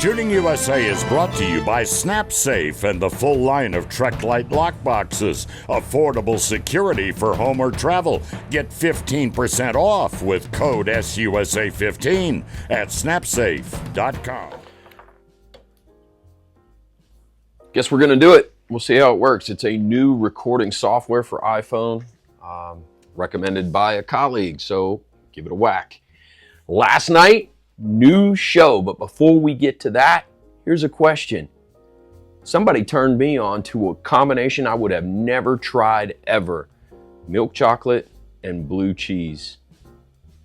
Shooting USA is brought to you by SnapSafe and the full line of Trek Light lockboxes. Affordable security for home or travel. Get 15% off with code SUSA15 at snapsafe.com. Guess we're going to do it. We'll see how it works. It's a new recording software for iPhone, recommended by a colleague, so give it a whack. Last night, new show, but before we get to that, here's a question. Somebody turned me on to a combination I would have never tried ever. Milk chocolate and blue cheese.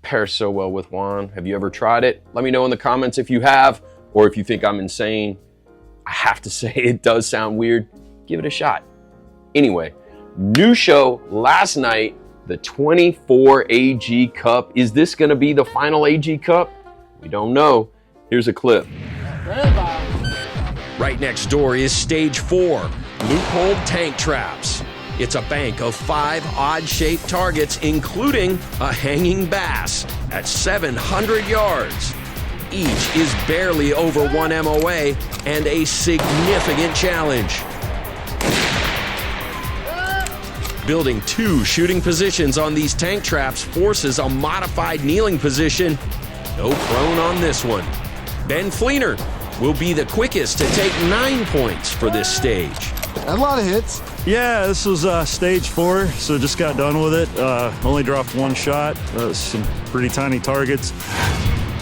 Pairs so well with wine. Have you ever tried it? Let me know in the comments if you have, or if you think I'm insane. I have to say it does sound weird. Give it a shot. Anyway, new show last night, the 24 AG Cup. Is this going to be the final AG Cup? We don't know. Here's a clip. Right next door is stage 4, loophole tank traps. It's a bank of 5 odd-shaped targets, including a hanging bass at 700 yards. Each is barely over 1 MOA and a significant challenge. Building 2 shooting positions on these tank traps forces a modified kneeling position. No prone on this one. Ben Fleener will be the quickest to take 9 points for this stage. A lot of hits. Yeah, this was stage 4, so just got done with it. Only dropped 1 shot. Some pretty tiny targets.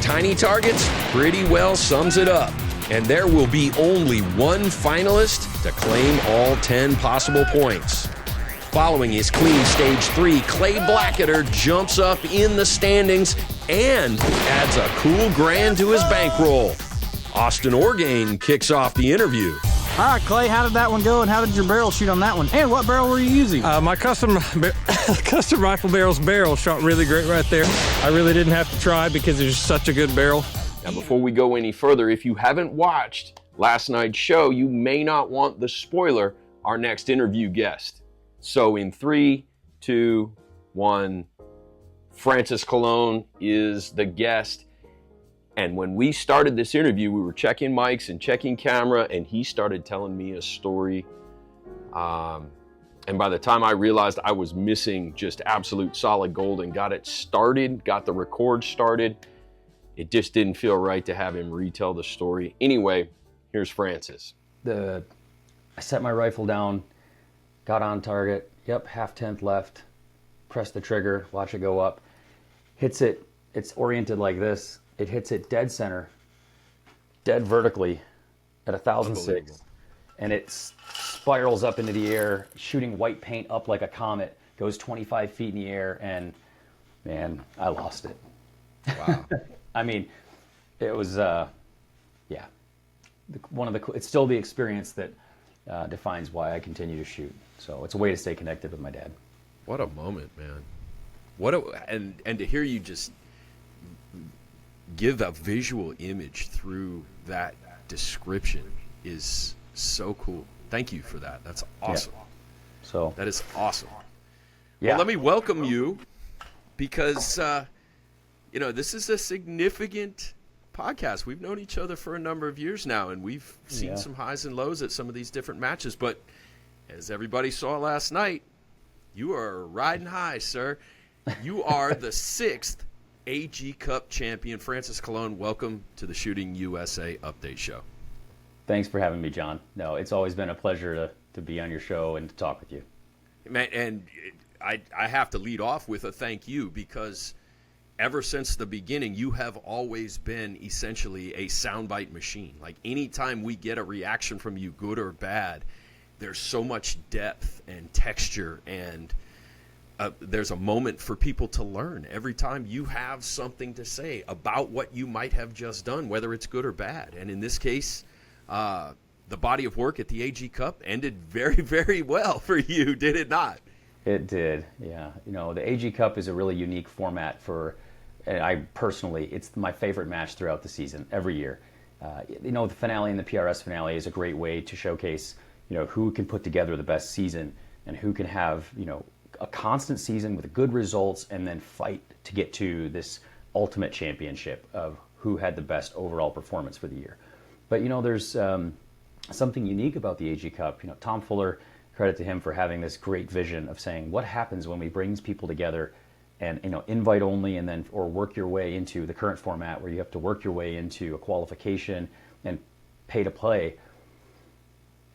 Tiny targets pretty well sums it up. And there will be only one finalist to claim all 10 possible points. Following his clean stage 3, Clay Blacketer jumps up in the standings and adds a cool grand to his bankroll. Austin Orgain kicks off the interview. All right, Clay, how did that one go, and how did your barrel shoot on that one? And what barrel were you using? My custom rifle barrel shot really great right there. I really didn't have to try because it's such a good barrel. Now, before we go any further, if you haven't watched last night's show, you may not want the spoiler, our next interview guest. So in 3, 2, 1, Francis Colon is the guest. And when we started this interview, we were checking mics and checking camera, and he started telling me a story. And by the time I realized I was missing just absolute solid gold and got it started, got the record started, it just didn't feel right to have him retell the story. Anyway, here's Francis. I set my rifle down, got on target, half tenth left, press the trigger, watch it go up, hits it, it's oriented like this, it hits it dead center, dead vertically at 1,006, and it spirals up into the air, shooting white paint up like a comet, goes 25 feet in the air, and man, I lost it. Wow. I mean, it was, it's still the experience that defines why I continue to shoot. So it's a way to stay connected with my dad. What a moment, man. And to hear you just give a visual image through that description is so cool. Thank you for that. That's awesome. Yeah. So that is awesome. Yeah. Well, let me welcome you because, this is a significant podcast. We've known each other for a number of years now, and we've seen some highs and lows at some of these different matches. But as everybody saw last night, you are riding high, sir. You are the 6th AG Cup champion. Francis Colon, welcome to the Shooting USA Update Show. Thanks for having me, John. No, it's always been a pleasure to be on your show and to talk with you. Man, and I have to lead off with a thank you because ever since the beginning, you have always been essentially a soundbite machine. Like anytime we get a reaction from you, good or bad, there's so much depth and texture, and there's a moment for people to learn every time you have something to say about what you might have just done, whether it's good or bad. And in this case, the body of work at the AG Cup ended very, very well for you, did it not? It did, yeah. The AG Cup is a really unique format and I personally, it's my favorite match throughout the season, every year. The finale and the PRS finale is a great way to showcase, who can put together the best season and who can have, a constant season with good results and then fight to get to this ultimate championship of who had the best overall performance for the year. But there's something unique about the AG Cup. Tom Fuller, credit to him for having this great vision of saying what happens when we bring people together and invite only, and then or work your way into the current format where you have to work your way into a qualification and pay to play,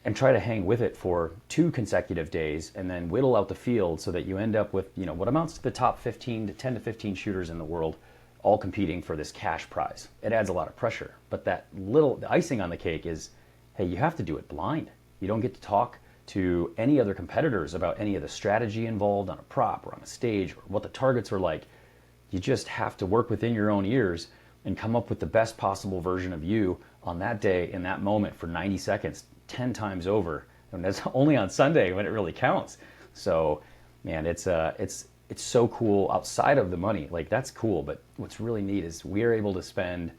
and try to hang with it for 2 consecutive days, and then whittle out the field so that you end up with what amounts to the top 10 to 15 shooters in the world, all competing for this cash prize. It adds a lot of pressure, but the icing on the cake is, hey, you have to do it blind. You don't get to talk to any other competitors about any of the strategy involved on a prop or on a stage or what the targets are like. You just have to work within your own ears and come up with the best possible version of you on that day in that moment for 90 seconds, 10 times over. And that's only on Sunday when it really counts. So, man, it's so cool outside of the money. Like, that's cool, but what's really neat is we are able to spend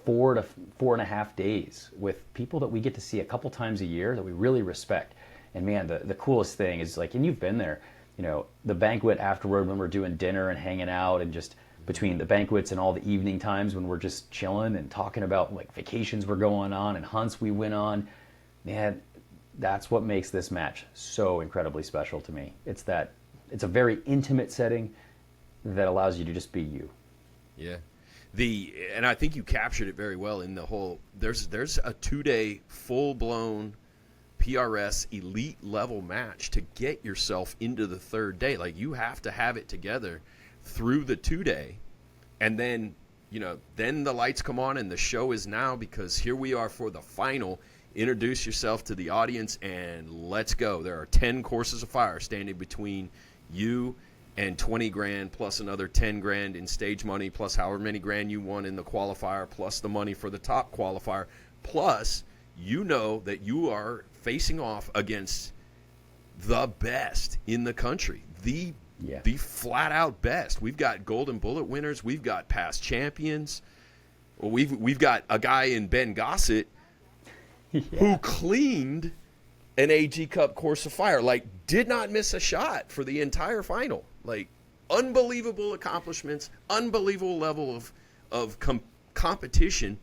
4 to 4.5 days with people that we get to see a couple times a year that we really respect. And man, the coolest thing is, like, and you've been there, the banquet afterward when we're doing dinner and hanging out, and just between the banquets and all the evening times when we're just chilling and talking about like vacations we're going on and hunts we went on. Man, that's what makes this match so incredibly special to me. It's a very intimate setting that allows you to just be you. Yeah. And I think you captured it very well in the whole, there's a 2-day full-blown PRS elite level match to get yourself into the 3rd day. Like, you have to have it together through the 2-day, and then then the lights come on and the show is now, because here we are for the final. Introduce yourself to the audience and let's go. There are 10 courses of fire standing between you and 20 grand plus another 10 grand in stage money, plus however many grand you won in the qualifier, plus the money for the top qualifier, plus that you are facing off against the best in the country, the flat out best. We've got Golden Bullet winners, we've got past champions, we've got a guy in Ben Gossett who cleaned an AG Cup course of fire, like did not miss a shot for the entire final. Like, unbelievable accomplishments, unbelievable level of competition.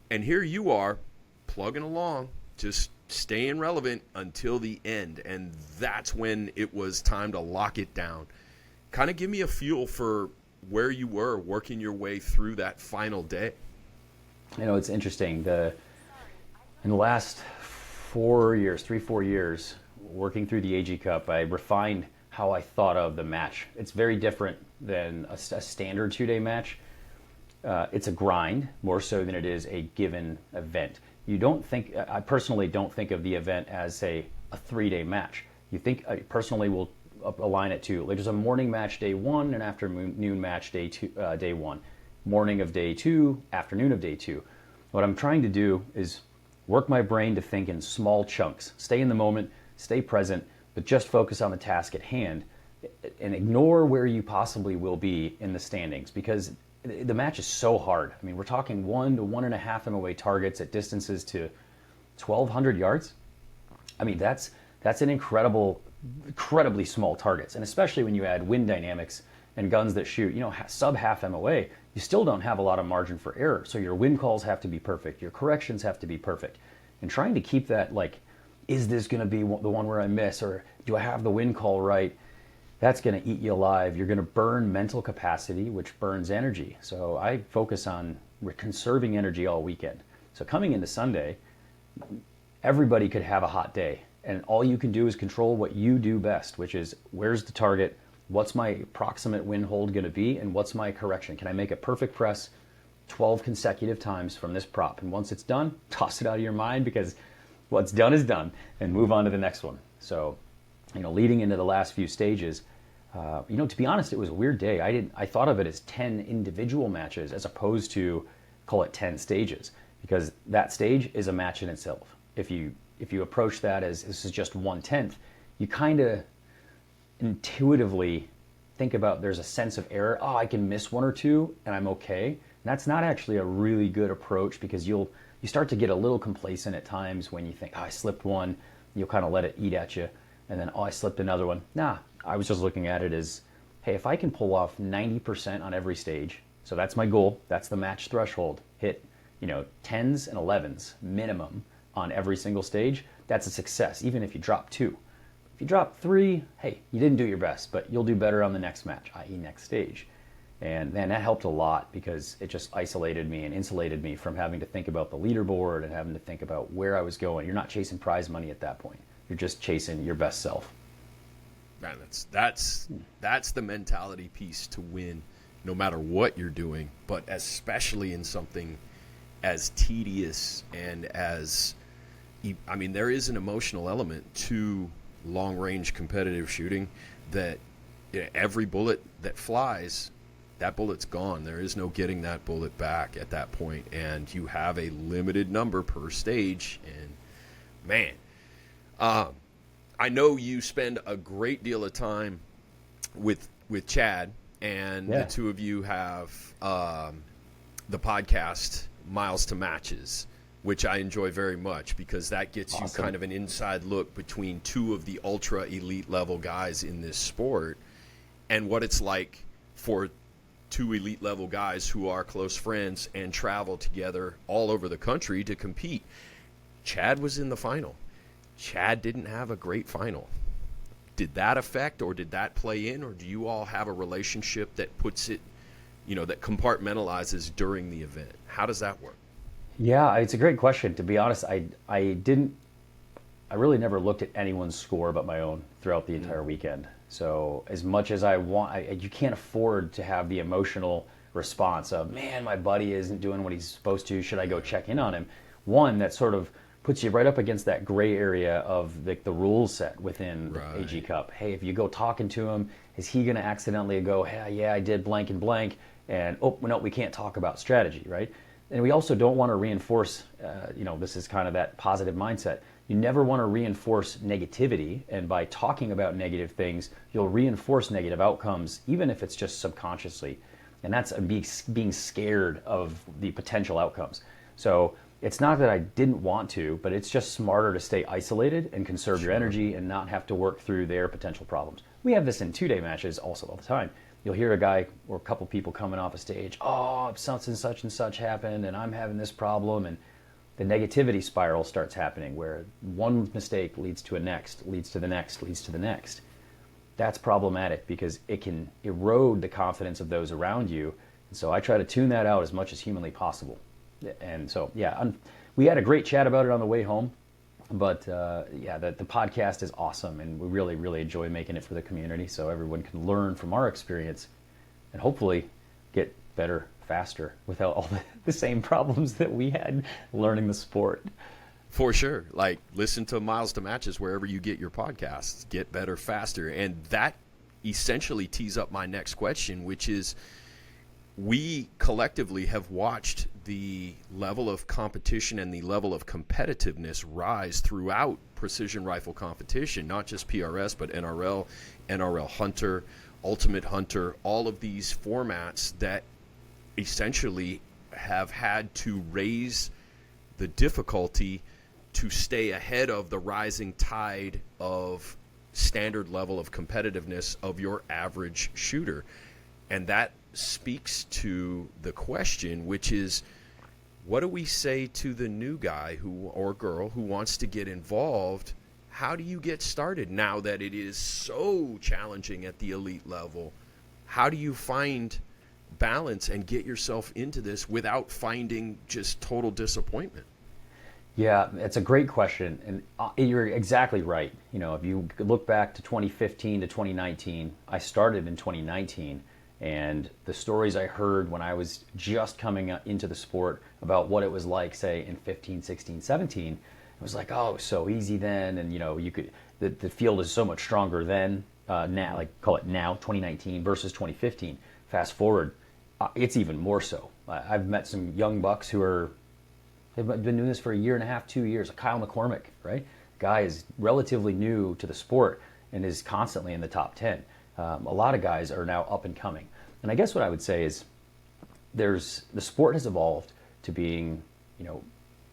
And here you are plugging along, just staying relevant until the end. And that's when it was time to lock it down. Kind of give me a feel for where you were working your way through that final day. It's interesting. In the last 4 years, 3-4 years, working through the AG Cup, I refined how I thought of the match. It's very different than a standard 2-day match. It's a grind more so than it is a given event. I personally don't think of the event as a 3-day match. I personally will align it to, like, there's a morning match day 1 and afternoon match day 1, morning of day 2, afternoon of day 2. What I'm trying to do is work my brain to think in small chunks, stay in the moment, stay present, but just focus on the task at hand and ignore where you possibly will be in the standings, because the match is so hard. I mean, we're talking 1 to 1.5 MOA targets at distances to 1,200 yards. I mean, that's an incredibly small targets, and especially when you add wind dynamics and guns that shoot, sub half MOA, you still don't have a lot of margin for error. So your wind calls have to be perfect, your corrections have to be perfect, and trying to keep that, like, is this going to be the one where I miss, or do I have the wind call right? That's going to eat you alive. You're going to burn mental capacity, which burns energy. So I focus on conserving energy all weekend. So coming into Sunday, everybody could have a hot day, and all you can do is control what you do best, which is, where's the target, what's my approximate wind hold going to be, and what's my correction? Can I make a perfect press 12 consecutive times from this prop? And once it's done, toss it out of your mind, because what's done is done, and move on to the next one. So, leading into the last few stages, to be honest, it was a weird day. I thought of it as 10 individual matches as opposed to, call it 10 stages, because that stage is a match in itself. If you approach that as this is just 1/10, you kind of intuitively think about, there's a sense of error. Oh, I can miss 1 or 2 and I'm okay. And that's not actually a really good approach, because you start to get a little complacent at times when you think, oh, I slipped one. You'll kind of let it eat at you. And then, oh, I slipped another one. Nah, I was just looking at it as, hey, if I can pull off 90% on every stage, so that's my goal, that's the match threshold, hit 10s and 11s minimum on every single stage, that's a success, even if you drop 2. If you drop 3, hey, you didn't do your best, but you'll do better on the next match, i.e. next stage. And man, that helped a lot because it just isolated me and insulated me from having to think about the leaderboard and having to think about where I was going. You're not chasing prize money at that point. You're just chasing your best self. Man, that's the mentality piece to win, no matter what you're doing, but especially in something as tedious and as, I mean, there is an emotional element to long-range competitive shooting that every bullet that flies, that bullet's gone. There is no getting that bullet back at that point, and you have a limited number per stage. And man, I know you spend a great deal of time with Chad, and the two of you have the podcast Miles to Matches, which I enjoy very much because that gets you kind of an inside look between two of the ultra elite level guys in this sport and what it's like for two elite level guys who are close friends and travel together all over the country to compete. Chad was in the final. Chad didn't have a great final. Did that affect, or did that play in, or do you all have a relationship that puts it, that compartmentalizes during the event? How does that work? Yeah, it's a great question. To be honest, I really never looked at anyone's score but my own throughout the entire weekend. So as much as I want, you can't afford to have the emotional response of, man, my buddy isn't doing what he's supposed to. Should I go check in on him? One, that sort of puts you right up against that gray area of the rules set within the AG Cup. Hey, if you go talking to him, is he going to accidentally go, hey, yeah, I did blank and blank, and oh, no, we can't talk about strategy, right? And we also don't want to reinforce, this is kind of that positive mindset. You never want to reinforce negativity, and by talking about negative things, you'll reinforce negative outcomes, even if it's just subconsciously. And that's being scared of the potential outcomes. So it's not that I didn't want to, but it's just smarter to stay isolated and conserve your energy and not have to work through their potential problems. We have this in 2-day matches also all the time. You'll hear a guy or a couple people coming off a stage, oh, such and such happened, and I'm having this problem, and the negativity spiral starts happening where one mistake leads to a next, leads to the next, leads to the next. That's problematic because it can erode the confidence of those around you. And so I try to tune that out as much as humanly possible. And so, we had a great chat about it on the way home. But the podcast is awesome, and we really, really enjoy making it for the community so everyone can learn from our experience and hopefully get better faster without all the same problems that we had learning the sport. For sure. Like, listen to Miles to Matches wherever you get your podcasts. Get better faster. And that essentially tees up my next question, which is, we collectively have watched the level of competition and the level of competitiveness rise throughout precision rifle competition, not just PRS, but NRL, NRL Hunter, Ultimate Hunter, all of these formats that essentially have had to raise the difficulty to stay ahead of the rising tide of standard level of competitiveness of your average shooter. And that speaks to the question, which is, what do we say to the new guy or girl who wants to get involved? How do you get started now that it is so challenging at the elite level? How do you find balance and get yourself into this without finding just total disappointment? Yeah, it's a great question, and you're exactly right. If you look back to 2015 to 2019, I started in 2019. And the stories I heard when I was just coming into the sport about what it was like, say, in 15, 16, 17, it was like, oh, it was so easy then. And, you could, the field is so much stronger then, now, like call it now, 2019 versus 2015. Fast forward, it's even more so. I've met some young bucks who they've been doing this for 1.5 years, 2 years. Kyle McCormick, right? Guy is relatively new to the sport and is constantly in the top 10. A lot of guys are now up and coming. And I guess what I would say is the sport has evolved to being,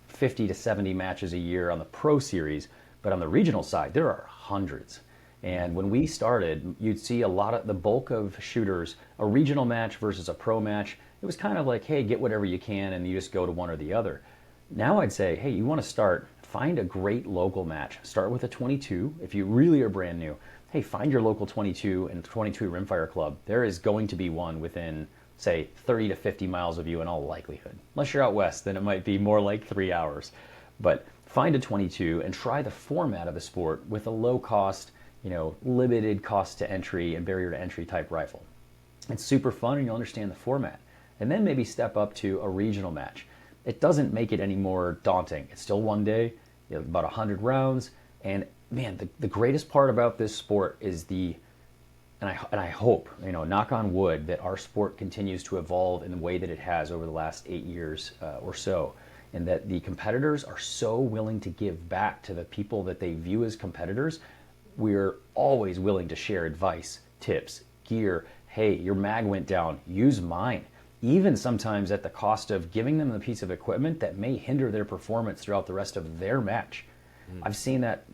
50 to 70 matches a year on the pro series, but on the regional side, there are hundreds. And when we started, you'd see a lot of the bulk of shooters, a regional match versus a pro match, it was kind of like, hey, get whatever you can and you just go to one or the other. Now I'd say, hey, you want to start, find a great local match. Start with a 22. If you really are brand new, hey, find your local 22 and 22 rimfire club. There is going to be one within, say, 30 to 50 miles of you in all likelihood. Unless you're out west, then it might be more like 3 hours. But find a 22 and try the format of the sport with a low cost, limited cost to entry and barrier to entry type rifle. It's super fun and you'll understand the format. And then maybe step up to a regional match. It doesn't make it any more daunting. It's still one day, about 100 rounds. And man, the greatest part about this sport is and I hope, knock on wood, that our sport continues to evolve in the way that it has over the last 8 years or so. And that the competitors are so willing to give back to the people that they view as competitors. We're always willing to share advice, tips, gear. Hey, your mag went down, use mine. Even sometimes at the cost of giving them a piece of equipment that may hinder their performance throughout the rest of their match. I've seen that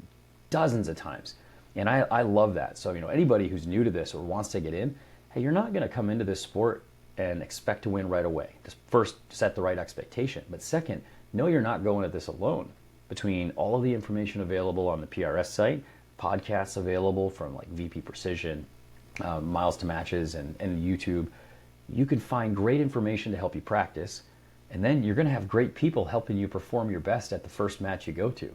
dozens of times, and I love that. So, anybody who's new to this or wants to get in, hey, you're not going to come into this sport and expect to win right away. Just first, set the right expectation. But second, know you're not going at this alone. Between all of the information available on the PRS site, podcasts available from like VP Precision, Miles to Matches, and YouTube, you can find great information to help you practice, and then you're going to have great people helping you perform your best at the first match you go to.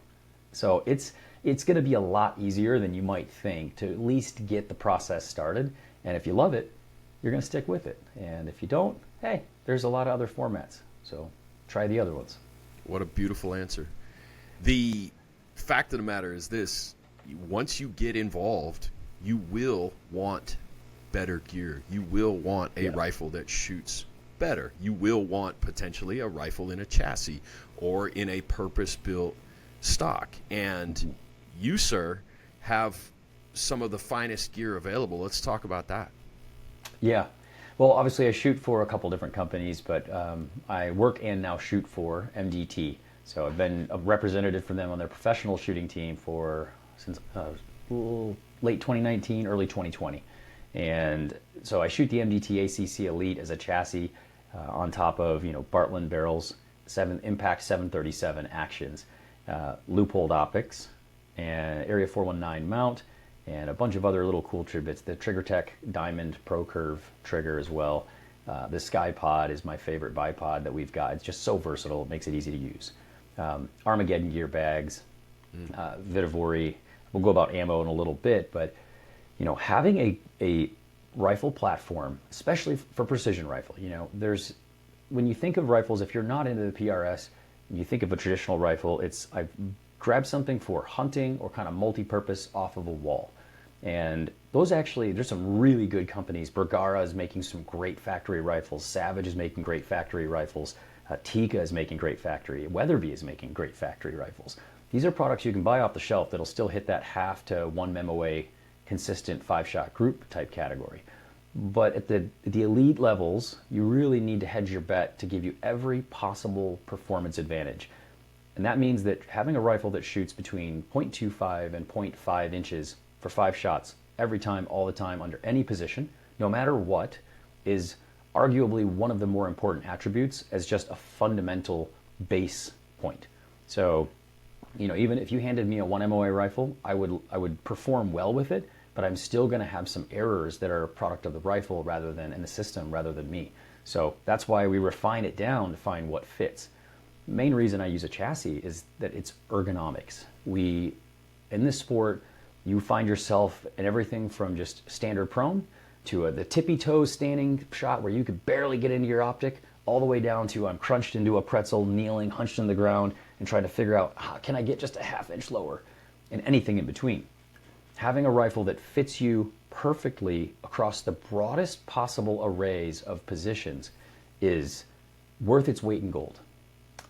So it's going to be a lot easier than you might think to at least get the process started, and if you love it, you're going to stick with it. And if you don't, hey, there's a lot of other formats, so try the other ones. What a beautiful answer. The fact of the matter is this: once you get involved, you will want better gear. You will want a rifle that shoots better. You will want potentially a rifle in a chassis or in a purpose-built stock. And you, sir, have some of the finest gear available. Let's talk about that. Yeah. Well, obviously I shoot for a couple different companies, but I work and now shoot for MDT. So I've been a representative for them on their professional shooting team since late 2019, early 2020. And so I shoot the MDT ACC Elite as a chassis on top of, Bartlein barrels, Impact 737 actions, loopholed optics, and Area 419 mount, and a bunch of other little cool tribits. The TriggerTech Diamond Pro Curve trigger as well. The SkyPod is my favorite bipod that we've got. It's just so versatile. It makes it easy to use. Armageddon gear bags, Vitivori. We'll go about ammo in a little bit, but having a rifle platform, especially for precision rifle, when you think of rifles, if you're not into the PRS, and you think of a traditional rifle, I've grabbed something for hunting or kind of multi-purpose off of a wall. And those there's some really good companies. Bergara is making some great factory rifles. Savage is making great factory rifles. Tikka is making great factory. Weatherby is making great factory rifles. These are products you can buy off the shelf that'll still hit that half to 1 MOA consistent 5-shot group type category. But at the elite levels, you really need to hedge your bet to give you every possible performance advantage. And that means that having a rifle that shoots between 0.25 and 0.5 inches for 5 shots every time, all the time, under any position, no matter what, is arguably one of the more important attributes as just a fundamental base point. So, even if you handed me a 1 MOA rifle, I would perform well with it, but I'm still going to have some errors that are a product of the rifle in the system rather than me. So that's why we refine it down to find what fits. The main reason I use a chassis is that it's ergonomics. In this sport, you find yourself in everything from just standard prone to the tippy toes standing shot where you could barely get into your optic, all the way down to I'm crunched into a pretzel, kneeling, hunched in the ground, and trying to figure out how can I get just a half inch lower, and anything in between. Having a rifle that fits you perfectly across the broadest possible arrays of positions is worth its weight in gold.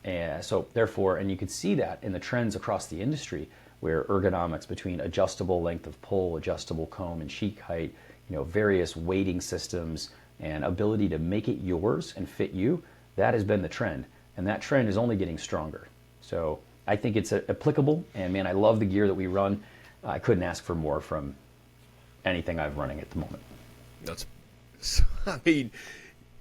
And so therefore, and you can see that in the trends across the industry, where ergonomics between adjustable length of pull, adjustable comb and cheek height, various weighting systems and ability to make it yours and fit you, that has been the trend. And that trend is only getting stronger. So I think it's applicable, and man, I love the gear that we run. I couldn't ask for more from anything I'm running at the moment.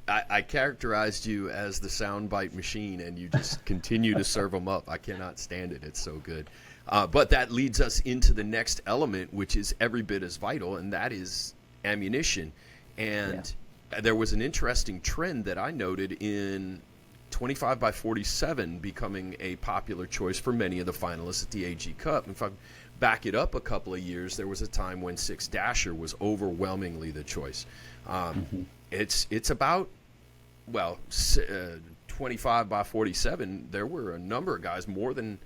I characterized you as the soundbite machine, and you just continue to serve them up. I cannot stand it. It's so good. But that leads us into the next element, which is every bit as vital, and that is ammunition. And there was an interesting trend that I noted in 25 by 47 becoming a popular choice for many of the finalists at the AG Cup. If I back it up a couple of years, there was a time when 6 Dasher was overwhelmingly the choice. It's about, 25 by 47, there were a number of guys, more than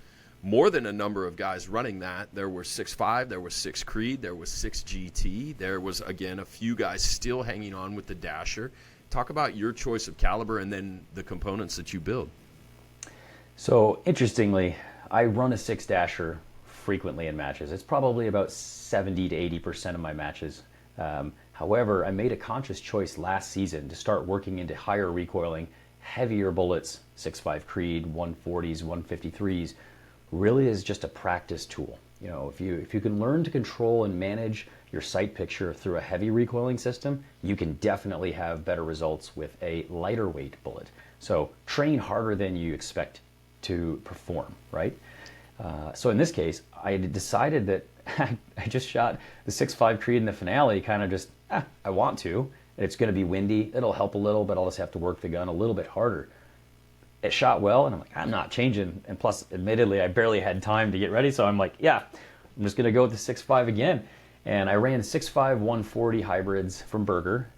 a number of guys running that. There were 6.5, there was 6 Creed, there was 6 GT. There was, again, a few guys still hanging on with the Dasher. Talk about your choice of caliber and then the components that you build. So, interestingly, I run a 6 Dasher frequently in matches. It's probably about 70 to 80% of my matches. However, I made a conscious choice last season to start working into higher recoiling, heavier bullets, 6.5 Creed, 140s, 153s, really is just a practice tool. You know, if you can learn to control and manage your sight picture through a heavy recoiling system, you can definitely have better results with a lighter weight bullet. So train harder than you expect to perform, right? So in this case, I decided that I just shot the 6.5 Creed in the finale, kind of just, I want to. It's going to be windy. It'll help a little, but I'll just have to work the gun a little bit harder. It shot well, and I'm like, I'm not changing. And plus, admittedly, I barely had time to get ready, so I'm like, yeah, I'm just going to go with the 6.5 again. And I ran 6.5 140 hybrids from Berger,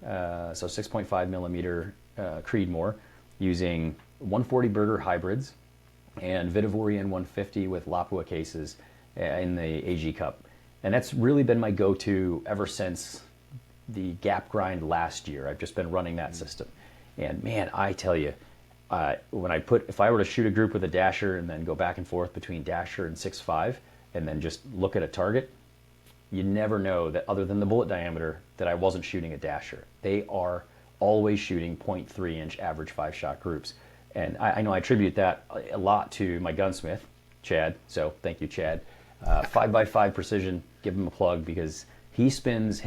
so 6.5 millimeter Creedmoor, using 140 Berger hybrids and Vitavorian 150 with Lapua cases in the AG Cup. And that's really been my go-to ever since the gap grind last year. I've just been running that system. And man, I tell you, if I were to shoot a group with a Dasher and then go back and forth between Dasher and 6.5 and then just look at a target, you never know that other than the bullet diameter that I wasn't shooting a Dasher. They are always shooting 0.3 inch average 5-shot groups. And I know I attribute that a lot to my gunsmith, Chad. So thank you, Chad. 5x5 Precision, give him a plug because his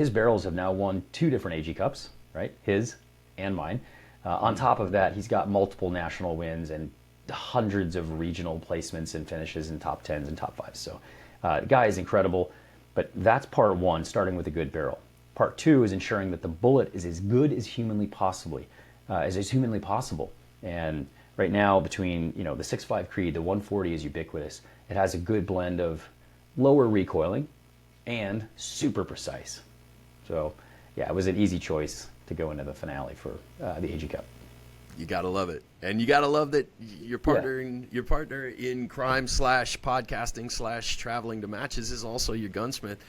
barrels have now won 2 different AG Cups, right? His and mine. On top of that, he's got multiple national wins and hundreds of regional placements and finishes in top 10s and top 5s. So the guy is incredible. But that's part one, starting with a good barrel. Part two is ensuring that the bullet is as good as humanly possible. And right now, between the 6.5 Creed, the 140 is ubiquitous. It has a good blend of lower recoiling and super precise. So yeah, it was an easy choice to go into the finale for the AG Cup. You gotta love it, and you gotta love that your partner in crime / podcasting / traveling to matches is also your gunsmith.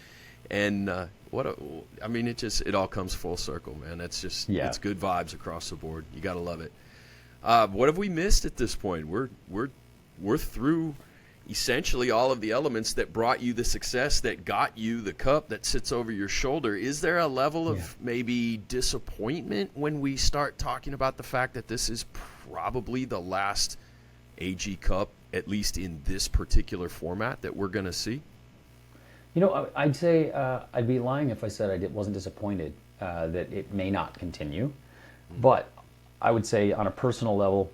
And it all comes full circle, man. It's just it's good vibes across the board. You gotta love it. What have we missed at this point? We're through essentially all of the elements that brought you the success, that got you the cup that sits over your shoulder. Is there a level of maybe disappointment when we start talking about the fact that this is probably the last AG Cup, at least in this particular format, that we're going to see? I'd say I'd be lying if I said I wasn't disappointed that it may not continue. But I would say on a personal level,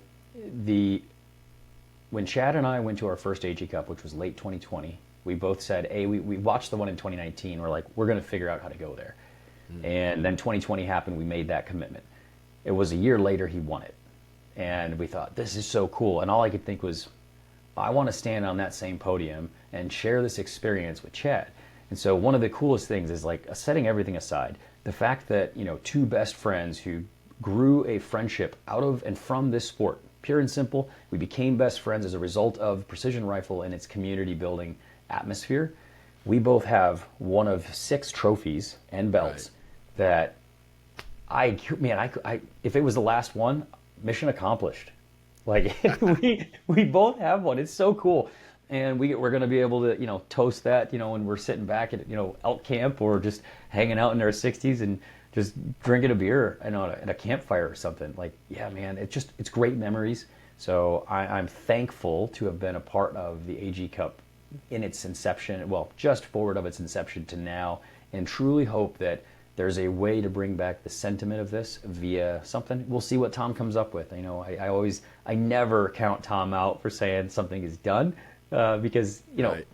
when Chad and I went to our first AG Cup, which was late 2020, we both said, we watched the one in 2019. We're like, we're going to figure out how to go there. And then 2020 happened. We made that commitment. It was a year later he won it. And we thought, this is so cool. And all I could think was, I want to stand on that same podium and share this experience with Chad. And so one of the coolest things is, like, setting everything aside, the fact that, 2 best friends who grew a friendship out of and from this sport, pure and simple, we became best friends as a result of precision rifle and its community building atmosphere. We both have one of 6 trophies and belts that if it was the last one, mission accomplished. Like, we both have one. It's so cool. And we're going to be able to, toast that, when we're sitting back at, elk camp or just hanging out in our 60s and just drinking a beer at a campfire or something. Like, yeah, man, it's great memories. So I'm thankful to have been a part of the AG Cup in its inception, just forward of its inception to now, and truly hope that there's a way to bring back the sentiment of this via something. We'll see what Tom comes up with. I never count Tom out for saying something is done, because Right.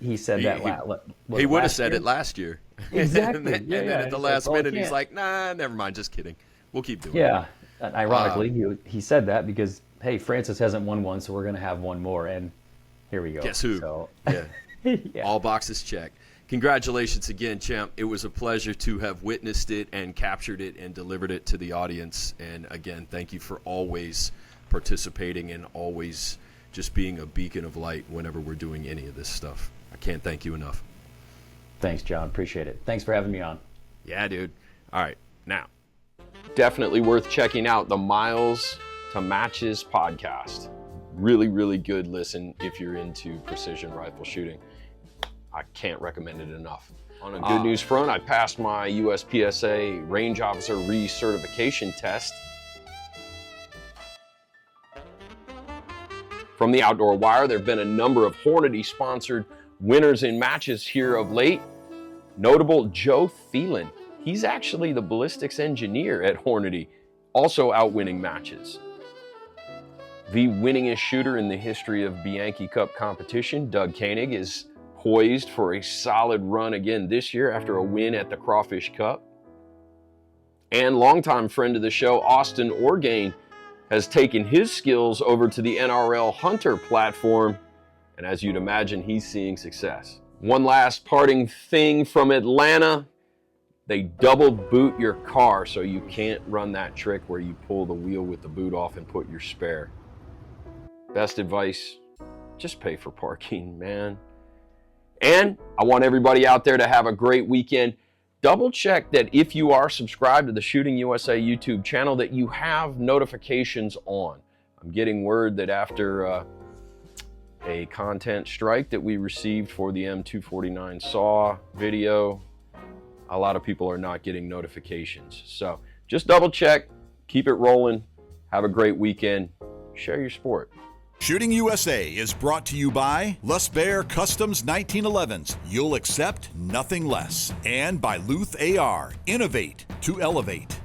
he said that he would have last said year? it last year. Exactly. and then at the He's last like, well, I minute, he's can't. like, nah, never mind, just kidding. We'll keep doing it. Yeah. And ironically, he said that because, hey, Francis hasn't won one, so we're going to have one more. And here we go. Guess who? So, Yeah. yeah. All boxes checked. Congratulations again, champ. It was a pleasure to have witnessed it and captured it and delivered it to the audience. And again, thank you for always participating and always just being a beacon of light whenever we're doing any of this stuff. I can't thank you enough. Thanks, John. Appreciate it. Thanks for having me on. Yeah, dude. All right, now. Definitely worth checking out the Miles to Matches podcast. Really, really good listen if you're into precision rifle shooting. I can't recommend it enough. On a good news front, I passed my USPSA Range Officer recertification test. From the Outdoor Wire, there have been a number of Hornady-sponsored winners in matches here of late. Notable Joe Thielen. He's actually the ballistics engineer at Hornady, also outwinning matches. The winningest shooter in the history of Bianchi Cup competition, Doug Koenig, is poised for a solid run again this year after a win at the Crawfish Cup. And longtime friend of the show, Austin Orgain, has taken his skills over to the NRL Hunter platform, and as you'd imagine, he's seeing success. One last parting thing from Atlanta. They double boot your car, so you can't run that trick where you pull the wheel with the boot off and put your spare. Best advice, just pay for parking, man. And I want everybody out there to have a great weekend. Double check that if you are subscribed to the Shooting USA YouTube channel, that you have notifications on. I'm getting word that after a content strike that we received for the M249 SAW video, a lot of people are not getting notifications. So just double check, keep it rolling, have a great weekend, share your sport. Shooting USA is brought to you by Les Baer Customs 1911s. You'll accept nothing less. And by Luth AR. Innovate to elevate.